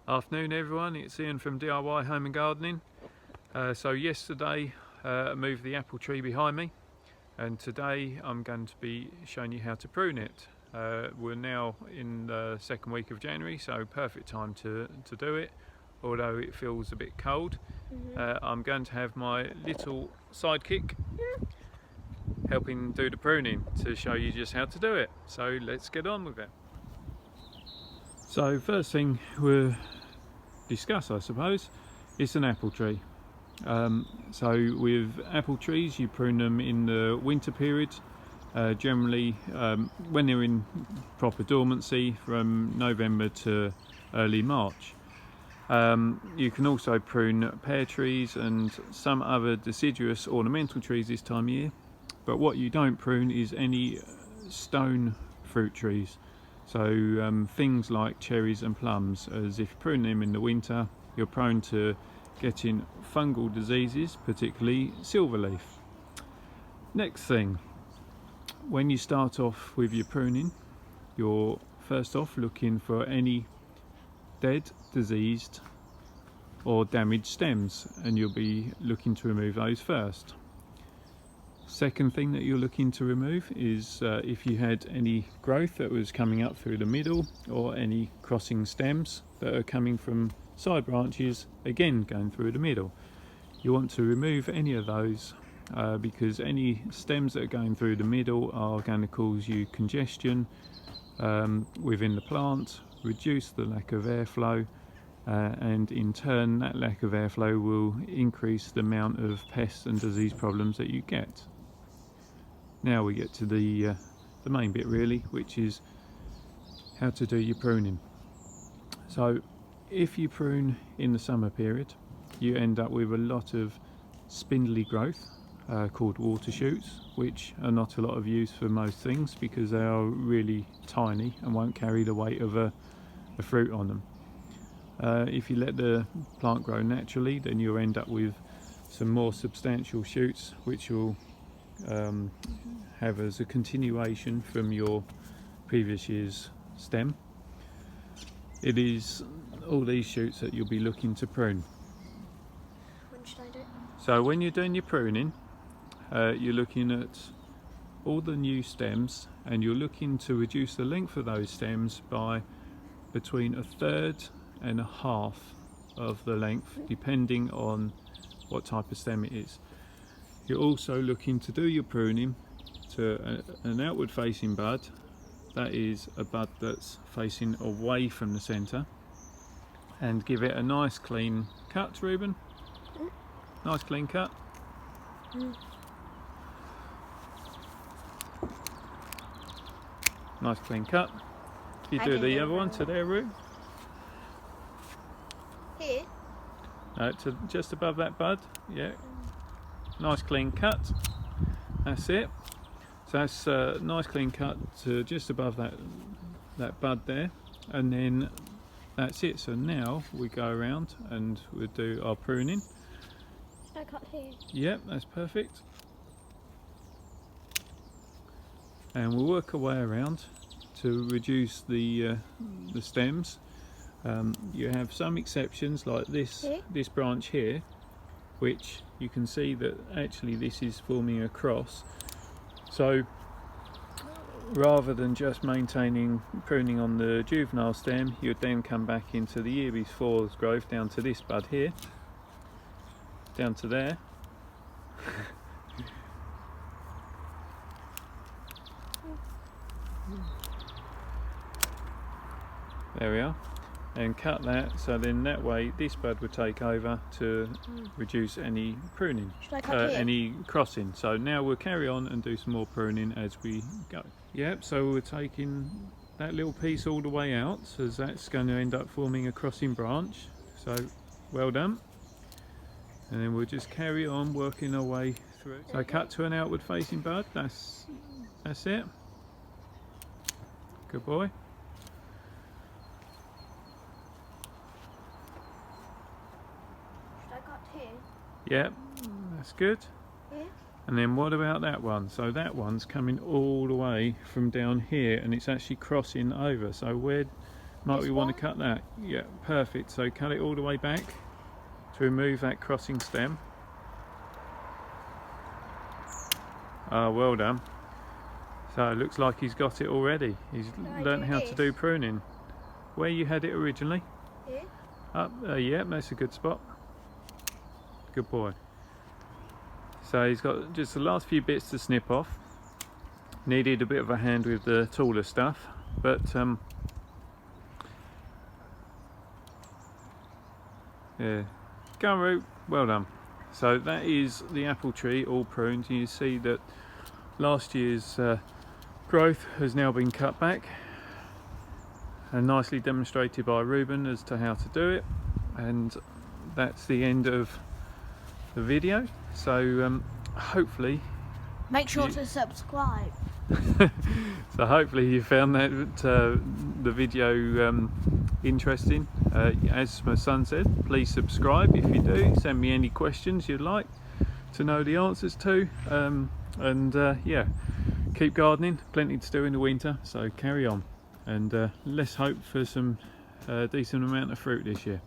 Afternoon everyone, it's Ian from DIY Home and Gardening. So yesterday I moved the apple tree behind me, and today I'm going to be showing you how to prune it. We're now in the second week of January, so perfect time to do it, although it feels a bit cold. I'm going to have my little sidekick helping do the pruning to show you just how to do it. So let's get on with it. So first thing we'll discuss, I suppose, is an apple tree. So with apple trees, you prune them in the winter period, generally when they're in proper dormancy from November to early March. You can also prune pear trees and some other deciduous ornamental trees this time of year, but what you don't prune is any stone fruit trees. So things like cherries and plums, as if you prune them in the winter, you're prone to getting fungal diseases, particularly silverleaf. Next thing, when you start off with your pruning, you're first off looking for any dead, diseased or damaged stems, and you'll be looking to remove those first. Second thing that you're looking to remove is if you had any growth that was coming up through the middle, or any crossing stems that are coming from side branches, again going through the middle. You want to remove any of those because any stems that are going through the middle are going to cause you congestion within the plant, reduce the lack of airflow, and in turn that lack of airflow will increase the amount of pests and disease problems that you get. Now we get to the main bit really, which is how to do your pruning. So if you prune in the summer period, you end up with a lot of spindly growth called water shoots, which are not a lot of use for most things because they are really tiny and won't carry the weight of a fruit on them. If you let the plant grow naturally, then you'll end up with some more substantial shoots, which will have as a continuation from your previous year's stem. It is all these shoots that you'll be looking to prune. When should I do it? So when you're doing your pruning, you're looking at all the new stems, and you're looking to reduce the length of those stems by between 1/3 and 1/2 of the length, depending on what type of stem it is. You're also looking to do your pruning to an outward facing bud. That is a bud that's facing away from the centre, and give it a nice clean cut, Reuben. Nice clean cut. Nice clean cut. You do the other one to there, Rue. Here? No, to just above that bud. Yeah. Nice clean cut. That's it. So that's a nice clean cut to just above that bud there, and then that's it. So now we go around and we'll do our pruning. Should I cut here? Yep, that's perfect. And we'll work our way around to reduce the stems. You have some exceptions like this branch here, which you can see that actually this is forming a cross. So rather than just maintaining pruning on the juvenile stem, you'd then come back into the year before's growth down to this bud here, down to there. There we are. And cut that, so then that way this bud would take over to reduce any pruning, any crossing. So now we'll carry on and do some more pruning as we go. Yep, so we're taking that little piece all the way out, as that's going to end up forming a crossing branch. So well done. And then we'll just carry on working our way through. So cut to an outward facing bud, that's it. Good boy. Yep, that's good. Yeah. And then what about that one? So that one's coming all the way from down here, and it's actually crossing over. So where Might This we want one? to cut that? Yeah, perfect. So cut it all the way back to remove that crossing stem. Ah, well done. So it looks like he's got it already. He's I learnt do how to this? do pruning. Where you had it originally? Here? Up, yeah, that's a good spot. Good boy. So he's got just the last few bits to snip off. Needed a bit of a hand with the taller stuff, but yeah, guru, well done. So that is the apple tree all pruned. You see that last year's growth has now been cut back and nicely demonstrated by Ruben as to how to do it, and that's the end of the video. So hopefully Make sure to subscribe. so hopefully you found that the video interesting. As my son said, please subscribe if you do. Send me any questions you'd like to know the answers to, and yeah, keep gardening. Plenty to do in the winter, so carry on, and let's hope for some decent amount of fruit this year.